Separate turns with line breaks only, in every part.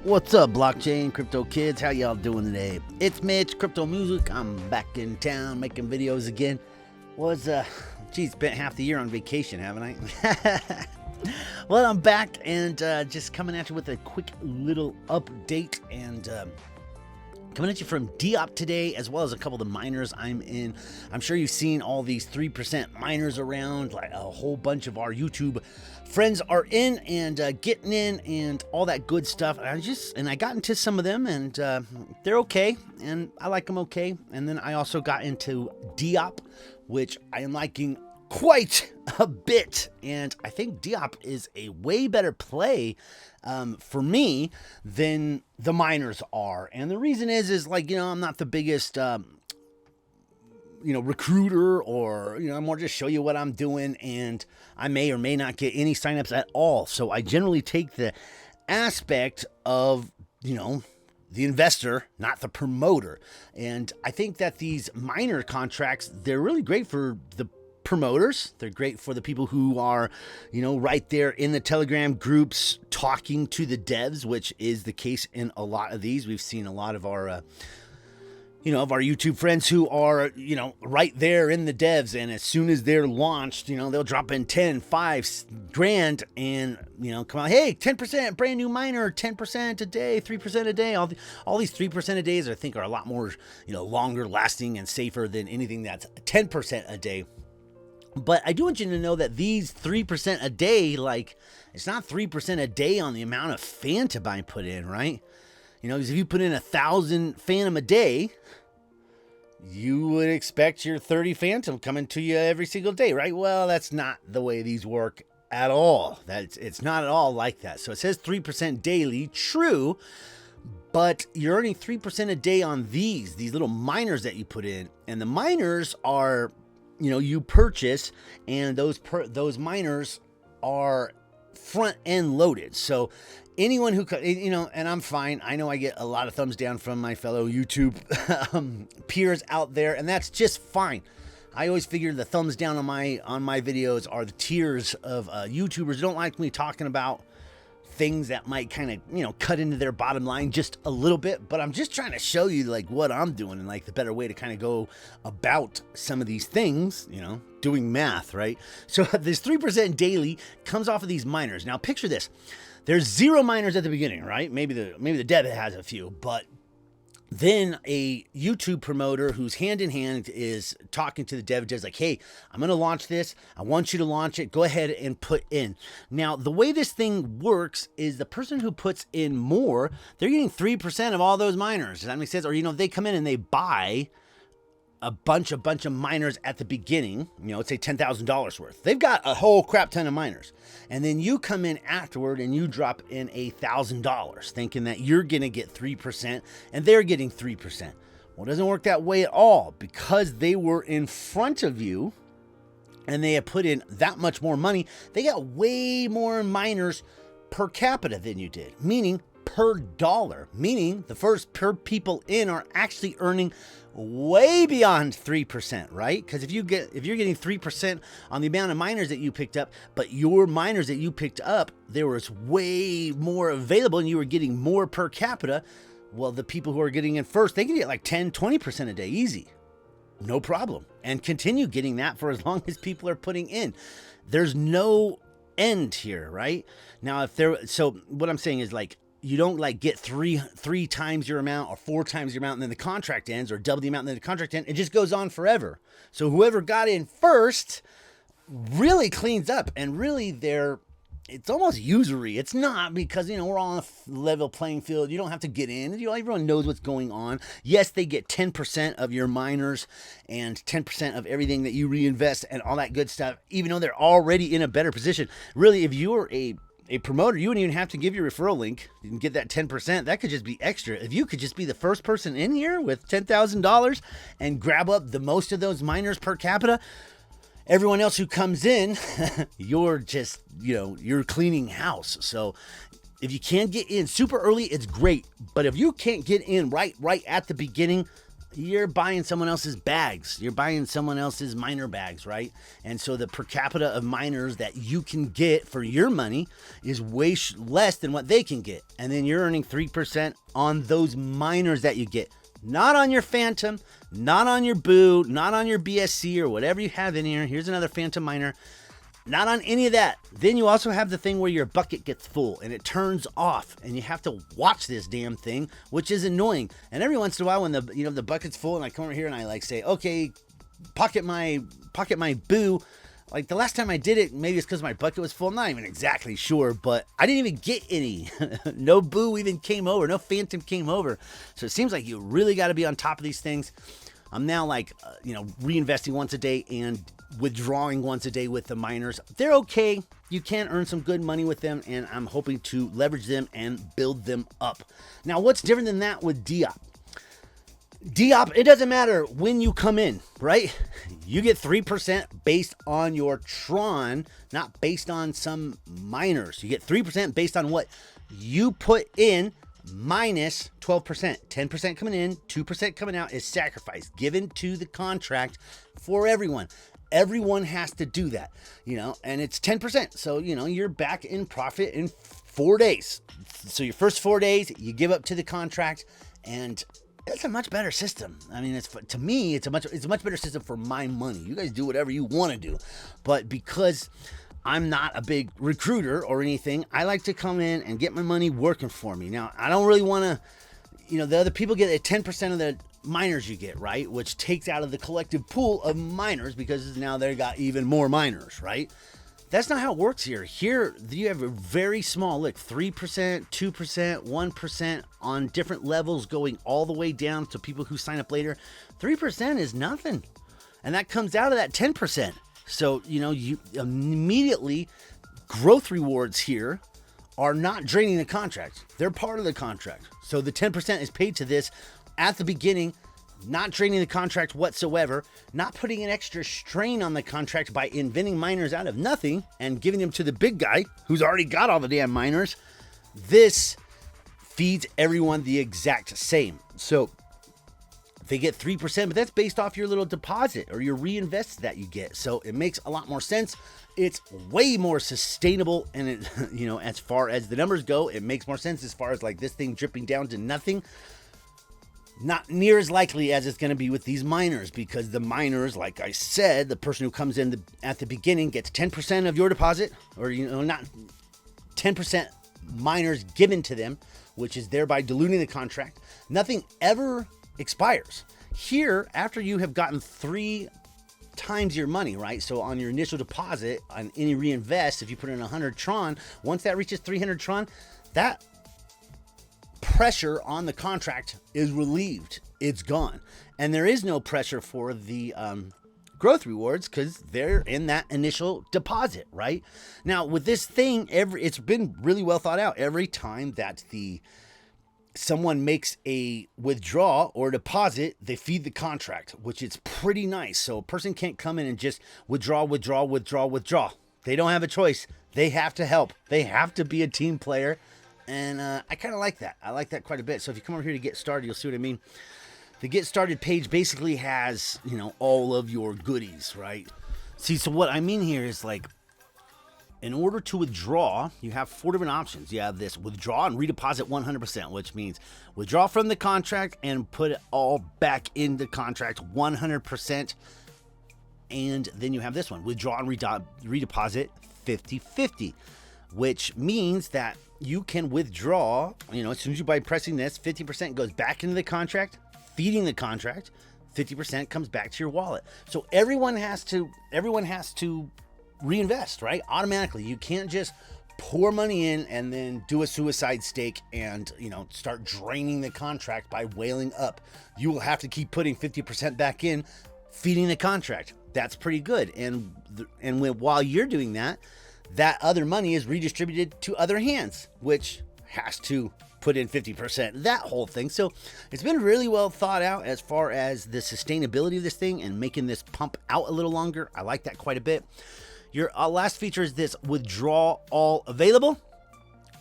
What's up, blockchain crypto kids? How y'all doing today? It's Mitch, Crypto Music. I'm back in town making videos again. Spent half the year on vacation, haven't I? Well, I'm back and just coming at you with a quick little update and coming at you from DEOPP today, as well as a couple of the miners I'm in. I'm sure you've seen all these 3% miners around, like a whole bunch of our YouTube friends are in and getting in and all that good stuff. I got into some of them and they're okay, and I like them okay. And then I also got into DEOPP, which I am liking quite a bit, and I think DEOPP is a way better play for me than the miners are. And the reason is like, I'm not the biggest recruiter, or I'm more just show you what I'm doing, and I may or may not get any signups at all. So I generally take the aspect of the investor, not the promoter. And I think that these miner contracts, they're really great for the promoters. They're great for the people who are, right there in the Telegram groups talking to the devs, which is the case in a lot of these. We've seen a lot of our, of our YouTube friends who are, right there in the devs. And as soon as they're launched, they'll drop in 10, 5 grand and, come out, hey, 10% brand new miner, 10% a day, 3% a day. All these 3% a days, I think, are a lot more, longer lasting and safer than anything that's 10% a day. But I do want you to know that these 3% a day, like, it's not 3% a day on the amount of Phantom I put in, right? Because if you put in 1,000 Phantom a day, you would expect your 30 Phantom coming to you every single day, right? Well, that's not the way these work at all. It's not at all like that. So it says 3% daily, true, but you're earning 3% a day on these little miners that you put in. And the miners are, you purchase, and those miners are front end loaded. So anyone who, and I'm fine. I know I get a lot of thumbs down from my fellow YouTube peers out there, and that's just fine. I always figure the thumbs down on my videos are the tears of YouTubers who don't like me talking about things that might kind of, cut into their bottom line just a little bit. But I'm just trying to show you like what I'm doing and like the better way to kind of go about some of these things, doing math, right? So this 3% daily comes off of these miners. Now picture this. There's 0 miners at the beginning, right? Maybe the dev has a few, but then a YouTube promoter who's hand in hand is talking to the devs like, hey, I'm going to launch this. I want you to launch it. Go ahead and put in. Now, the way this thing works is the person who puts in more, they're getting 3% of all those miners. Does that make sense? Or, they come in and they buy a bunch of miners at the beginning, let's say $10,000 worth. They've got a whole crap ton of miners. And then you come in afterward and you drop in $1,000 thinking that you're going to get 3% and they're getting 3%. Well, it doesn't work that way at all, because they were in front of you and they have put in that much more money. They got way more miners per capita than you did, meaning per dollar, meaning the first per people in are actually earning way beyond 3%, right? Because if you're getting 3% on the amount of miners that you picked up, but your miners that you picked up, there was way more available and you were getting more per capita. Well, the people who are getting in first, they can get like 10, 20% a day, easy, no problem, and continue getting that for as long as people are putting in. There's no end here, right? Now, so what I'm saying is, like, you don't like get three times your amount or 4 times your amount and then the contract ends, or double the amount and then the contract ends. It just goes on forever. So whoever got in first really cleans up, and really it's almost usury. It's not, because, we're all on a level playing field. You don't have to get in. Everyone knows what's going on. Yes, they get 10% of your miners and 10% of everything that you reinvest and all that good stuff, even though they're already in a better position. Really, if you're a promoter, you wouldn't even have to give your referral link. You can get that 10%. That could just be extra. If you could just be the first person in here with $10,000 and grab up the most of those miners per capita, everyone else who comes in, you're just, you're cleaning house. So if you can't get in super early, it's great. But if you can't get in right at the beginning, you're buying someone else's bags. You're buying someone else's miner bags, right? And so the per capita of miners that you can get for your money is way less than what they can get. And then you're earning 3% on those miners that you get. Not on your Phantom, not on your Boo, not on your BSC or whatever you have in here. Here's another Phantom miner. Not on any of that. Then you also have the thing where your bucket gets full and it turns off and you have to watch this damn thing, which is annoying. And every once in a while when the bucket's full and I come over here and I like say, okay, pocket my Boo. Like the last time I did it, maybe it's because my bucket was full. I'm not even exactly sure, but I didn't even get any. No Boo even came over. No Phantom came over. So it seems like you really got to be on top of these things. I'm now like, reinvesting once a day and withdrawing once a day with the miners. They're okay. You can earn some good money with them, and I'm hoping to leverage them and build them up. Now, what's different than that with DEOPP? DEOPP, it doesn't matter when you come in, right? You get 3% based on your Tron, not based on some miners. You get 3% based on what you put in minus 12%. 10% coming in, 2% coming out is sacrifice given to the contract for everyone. Everyone has to do that, and it's 10%. So, you're back in profit in 4 days. So your first 4 days, you give up to the contract, and it's a much better system. I mean, to me, it's a much better system for my money. You guys do whatever you want to do, but because I'm not a big recruiter or anything, I like to come in and get my money working for me. Now, I don't really want to, the other people get 10% of the miners you get, right? Which takes out of the collective pool of miners because now they got even more miners, right? That's not how it works here. Here, you have a very small, 3%, 2%, 1% on different levels going all the way down to people who sign up later. 3% is nothing. And that comes out of that 10%. So, you immediately, growth rewards here are not draining the contract. They're part of the contract. So the 10% is paid to this at the beginning, not draining the contract whatsoever, not putting an extra strain on the contract by inventing miners out of nothing and giving them to the big guy who's already got all the damn miners. This feeds everyone the exact same. So they get 3%, but that's based off your little deposit or your reinvest that you get. So it makes a lot more sense. It's way more sustainable. And it, as far as the numbers go, it makes more sense as far as like this thing dripping down to nothing. Not near as likely as it's going to be with these miners, because the miners, like I said, the person who comes in at the beginning gets 10% of your deposit, or, not 10% miners given to them, which is thereby diluting the contract. Nothing ever expires. Here, after you have gotten 3 times your money, right? So on your initial deposit, on any reinvest, if you put in 100 Tron, once that reaches 300 Tron, that pressure on the contract is relieved. It's gone. And there is no pressure for the growth rewards because they're in that initial deposit, right? Now, with this thing, it's been really well thought out. Every time that someone makes a withdrawal or deposit, they feed the contract, which is pretty nice. So a person can't come in and just withdraw. They don't have a choice. They have to help. They have to be a team player. And I kind of like that. I like that quite a bit. So if you come over here to get started, you'll see what I mean. The get started page basically has, all of your goodies, right? See, so what I mean here is like, in order to withdraw, you have 4 different options. You have this withdraw and redeposit 100%, which means withdraw from the contract and put it all back in the contract 100%. And then you have this one, withdraw and redeposit 50-50, which means that you can withdraw, as soon as by pressing this, 50% goes back into the contract, feeding the contract, 50% comes back to your wallet. So everyone has to reinvest, right? Automatically. You can't just pour money in and then do a suicide stake and, start draining the contract by whaling up. You will have to keep putting 50% back in, feeding the contract. That's pretty good. And while you're doing that, that other money is redistributed to other hands, which has to put in 50%, that whole thing. So it's been really well thought out as far as the sustainability of this thing and making this pump out a little longer. I like that quite a bit. Your last feature is this withdraw all available.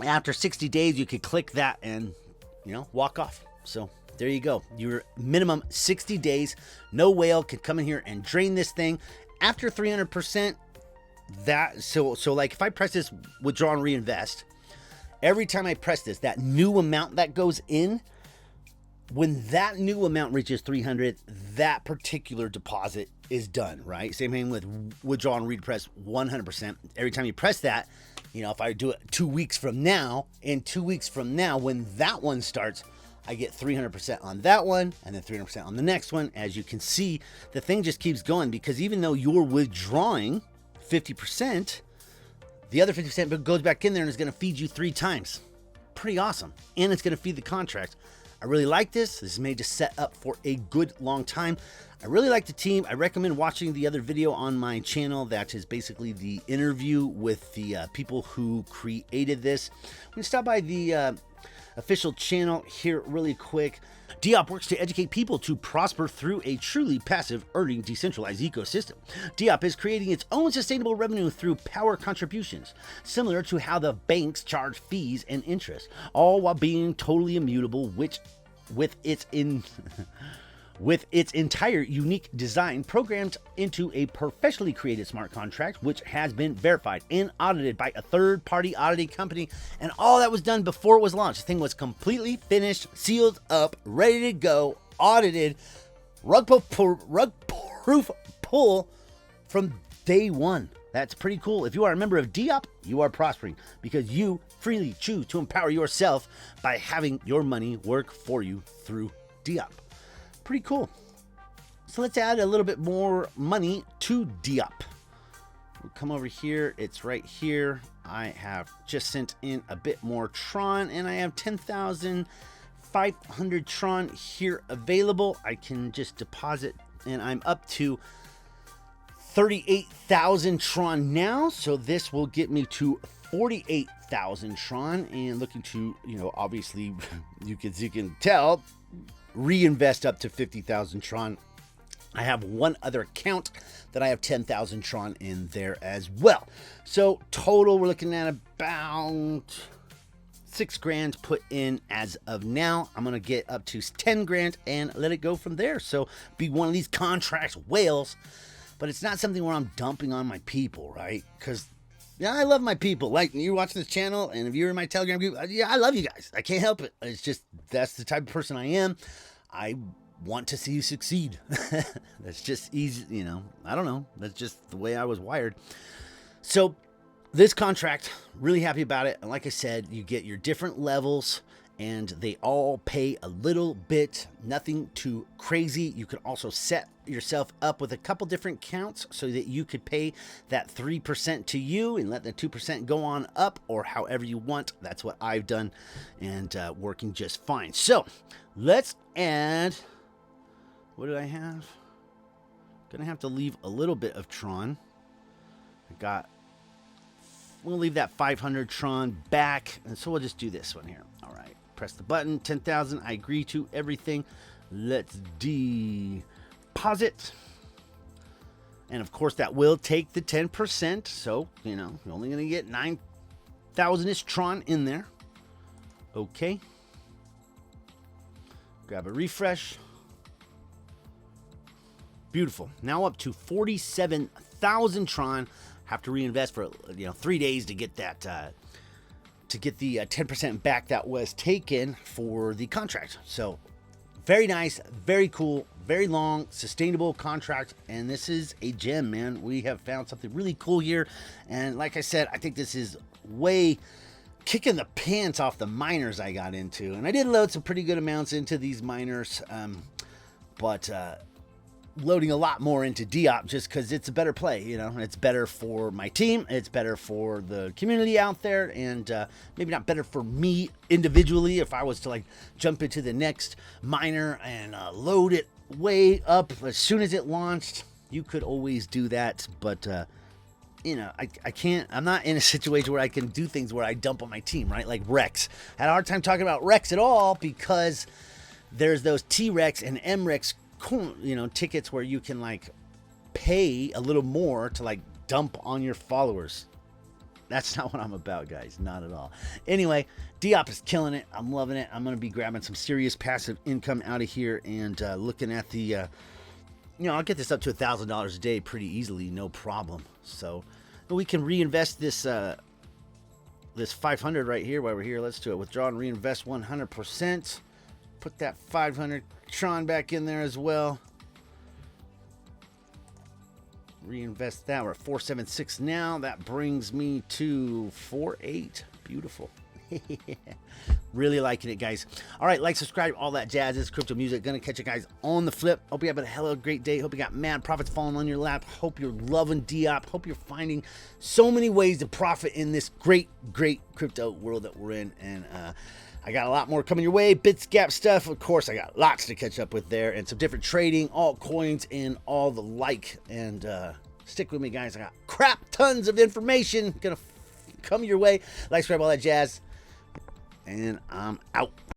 After 60 days, you could click that and, walk off. So there you go. Your minimum 60 days. No whale can come in here and drain this thing. After 300%, so like if I press this withdraw and reinvest, every time I press this, that new amount that goes in, when that new amount reaches 300, that particular deposit is done, right? Same thing with withdraw and repress 100%. Every time you press that, if I do it 2 weeks from now, when that one starts, I get 300% on that one and then 300% on the next one. As you can see, the thing just keeps going because even though you're withdrawing 50%, the other 50% goes back in there and is going to feed you 3 times. Pretty awesome. And it's going to feed the contract. I really like this. This is made to set up for a good long time. I really like the team. I recommend watching the other video on my channel that is basically the interview with the people who created this. I'm going to stop by the official channel here really quick. DEOPP works to educate people to prosper through a truly passive earning decentralized ecosystem. DEOPP is creating its own sustainable revenue through power contributions, similar to how the banks charge fees and interest, all while being totally immutable, which with its entire unique design programmed into a professionally created smart contract, which has been verified and audited by a third-party auditing company, and all that was done before it was launched. The thing was completely finished, sealed up, ready to go, audited, rug-proof pull from day one. That's pretty cool. If you are a member of DEOPP, you are prospering because you freely choose to empower yourself by having your money work for you through DEOPP. Pretty cool. So let's add a little bit more money to DEOPP. We'll come over here. It's right here. I have just sent in a bit more Tron, and I have 10,500 Tron here available. I can just deposit, and I'm up to 38,000 Tron now. So this will get me to 48,000 Tron, and looking to, obviously, you can tell, reinvest up to 50,000 Tron. I have one other account that I have 10,000 Tron in there as well. So total, we're looking at about 6 grand put in as of now. I'm going to get up to 10 grand and let it go from there. So be one of these contract whales, but it's not something where I'm dumping on my people, right? Because I love my people. Like, you're watching this channel, and if you're in my Telegram group, I love you guys. I can't help it. It's just, that's the type of person I am. I want to see you succeed. That's just easy, I don't know. That's just the way I was wired. So this contract, really happy about it. And like I said, you get your different levels, and they all pay a little bit, nothing too crazy. You can also set yourself up with a couple different counts so that you could pay that 3% to you and let the 2% go on up, or however you want. That's what I've done, and working just fine. So let's add, what did I have? Gonna have to leave a little bit of Tron. We'll leave that 500 Tron back, and so we'll just do this one here. All right, press the button, 10,000. I agree to everything. Let's deposit. And of course, that will take the 10%. So, you're only going to get 9,000-ish Tron in there. Okay. Grab a refresh. Beautiful. Now up to 47,000 Tron. Have to reinvest for 3 days to get that to get the 10% back that was taken for the contract. So very nice, very cool, very long, sustainable contract, and this is a gem, man. We have found something really cool here, and like I said, I think this is way kicking the pants off the miners I got into, and I did load some pretty good amounts into these miners, but loading a lot more into DEOPP just because it's a better play. It's better for my team, it's better for the community out there, and maybe not better for me individually. If I was to jump into the next miner and load it way up as soon as it launched, you could always do that, but I can't. I'm not in a situation where I can do things where I dump on my team, right? Like Rex. I had a hard time talking about Rex at all because there's those T-Rex and M-Rex tickets where you can pay a little more to dump on your followers. That's not what I'm about, guys. Not at all. Anyway, DEOPP is killing it. I'm loving it. I'm going to be grabbing some serious passive income out of here and looking at the, I'll get this up to $1,000 a day pretty easily, no problem. So we can reinvest this this 500 right here while we're here. Let's do it. Withdraw and reinvest 100%. Put that 500 Tron back in there as well. Reinvest that. We're at 476 now. That brings me to 48. Beautiful. Really liking it, guys. All right, like, subscribe, all that jazz. This is Crypto Music. Gonna catch you guys on the flip. Hope you have a hell of a great day. Hope you got mad profits falling on your lap. Hope you're loving DEOPP. Hope you're finding so many ways to profit in this great crypto world that we're in. And I got a lot more coming your way. Bits, Gap stuff. Of course, I got lots to catch up with there, and some different trading, altcoins, and all the like. And stick with me, guys. I got crap tons of information gonna come your way. Like, subscribe, all that jazz. And I'm out.